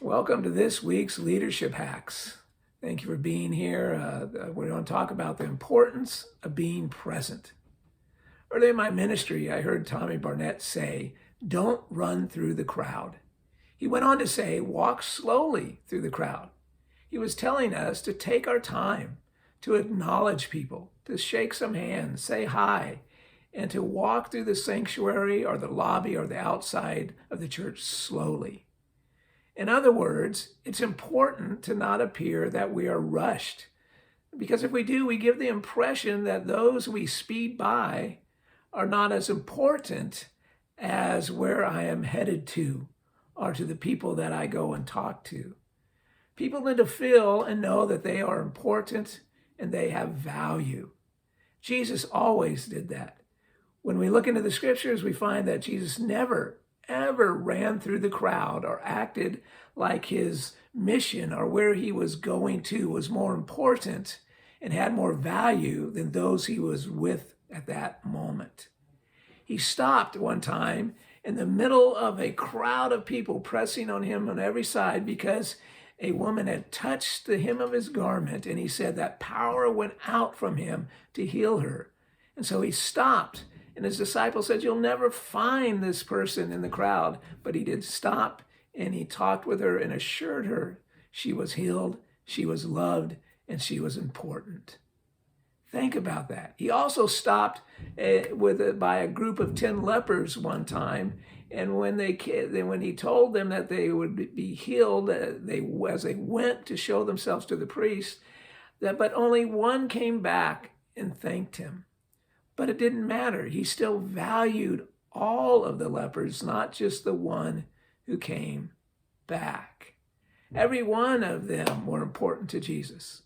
Welcome to this week's Leadership Hacks. Thank you for being here. We're going to talk about the importance of being present. Early in my ministry, I heard Tommy Barnett say, "Don't run through the crowd." He went on to say, "Walk slowly through the crowd." He was telling us to take our time, to acknowledge people, to shake some hands, say hi, and to walk through the sanctuary or the lobby or the outside of the church slowly. In other words, it's important to not appear that we are rushed, because if we do, we give the impression that those we speed by are not as important as where I am headed to or to the people that I go and talk to. People need to feel and know that they are important and they have value. Jesus always did that. When we look into the scriptures, we find that Jesus never, ever ran through the crowd or acted like his mission or where he was going to was more important and had more value than those he was with at that moment. He stopped one time in the middle of a crowd of people pressing on him on every side because a woman had touched the hem of his garment, and he said that power went out from him to heal her. And so he stopped, and his disciples said, "You'll never find this person in the crowd." But he did stop, and he talked with her and assured her she was healed, she was loved, and she was important. Think about that. He also stopped by a group of 10 lepers one time, and when he told them that they would be healed, as they went to show themselves to the priest, but only one came back and thanked him. But it didn't matter. He still valued all of the lepers, not just the one who came back. Every one of them were important to Jesus.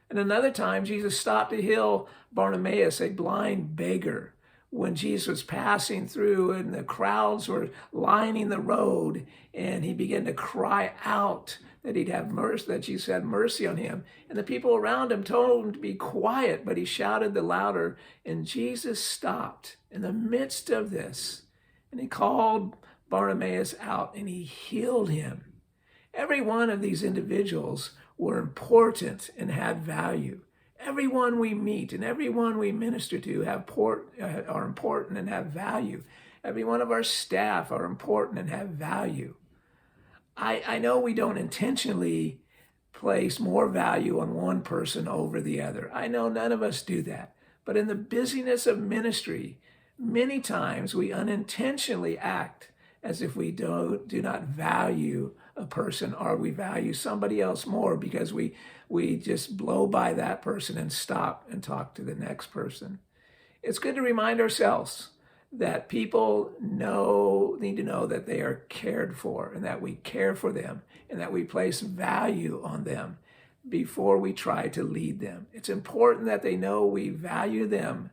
And another time, Jesus stopped to heal Bartimaeus, a blind beggar, when Jesus was passing through and the crowds were lining the road, and he began to cry out that he'd have mercy, that Jesus had mercy on him. And the people around him told him to be quiet, but he shouted the louder, and Jesus stopped in the midst of this, and he called Bartimaeus out, and he healed him. Every one of these individuals were important and had value. Everyone we meet and everyone we minister to are important and have value. Every one of our staff are important and have value. I know we don't intentionally place more value on one person over the other. I know none of us do that. But in the busyness of ministry, many times we unintentionally act as if we do not value a person, or we value somebody else more because we just blow by that person and stop and talk to the next person. It's good to remind ourselves that people need to know that they are cared for and that we care for them and that we place value on them before we try to lead them. It's important that they know we value them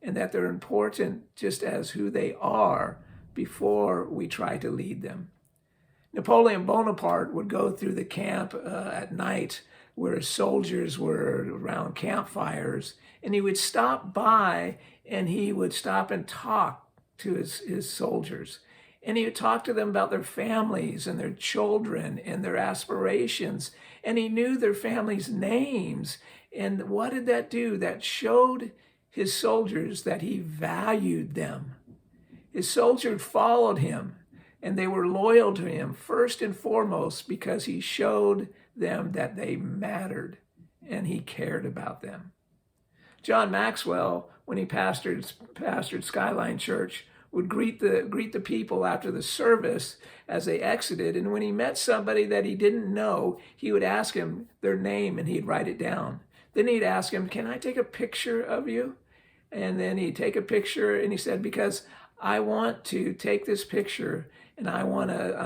and that they're important just as who they are before we try to lead them. Napoleon Bonaparte would go through the camp at night where soldiers were around campfires, and he would stop by and he would stop and talk to his soldiers. And he would talk to them about their families and their children and their aspirations. And he knew their families' names. And what did that do? That showed his soldiers that he valued them. His soldiers followed him, and they were loyal to him first and foremost because he showed them that they mattered and he cared about them. John Maxwell, when he pastored Skyline Church, would greet the people after the service as they exited, and when he met somebody that he didn't know, he would ask him their name and he'd write it down. Then he'd ask him, "Can I take a picture of you?" And then he'd take a picture, and he said, "Because I want to take this picture and I'm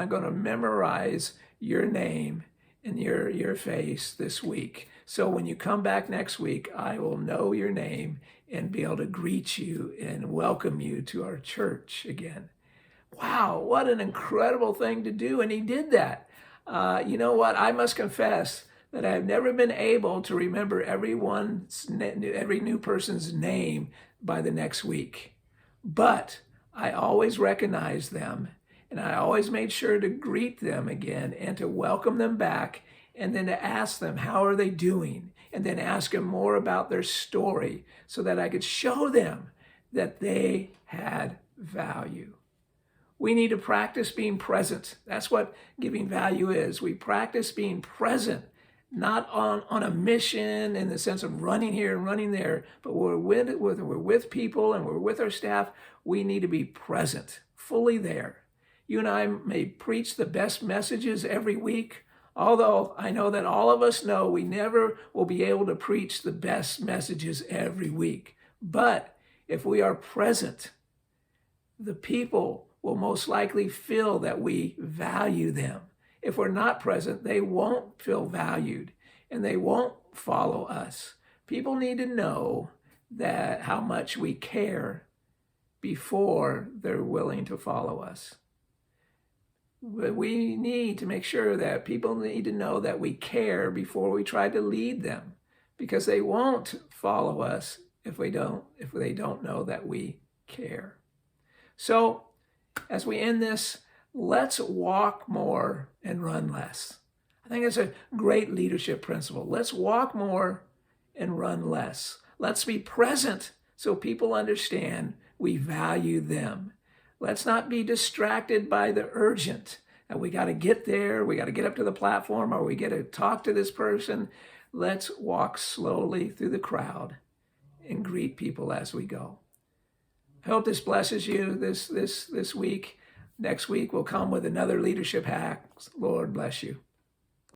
going to memorize your name and your face this week. So when you come back next week, I will know your name and be able to greet you and welcome you to our church again." Wow, what an incredible thing to do. And he did that. You know what? I must confess that I've never been able to remember every new person's name by the next week. But I always recognize them, And I always made sure to greet them again and to welcome them back, and then to ask them, how are they doing? And then ask them more about their story so that I could show them that they had value. We need to practice being present. That's what giving value is. We practice being present, not on a mission in the sense of running here and running there, but we're with people and we're with our staff. We need to be present, fully there. You and I may preach the best messages every week, although I know that all of us know we never will be able to preach the best messages every week. But if we are present, the people will most likely feel that we value them. If we're not present, they won't feel valued and they won't follow us. People need to know that how much we care before they're willing to follow us. But we need to make sure that people need to know that we care before we try to lead them, because they won't follow us if they don't know that we care. So as we end this, let's walk more and run less. I think it's a great leadership principle. Let's walk more and run less. Let's be present so people understand we value them. Let's not be distracted by the urgent. And we got to get there. We got to get up to the platform, or we got to talk to this person. Let's walk slowly through the crowd and greet people as we go. I hope this blesses you this week. Next week we'll come with another leadership hack. Lord bless you.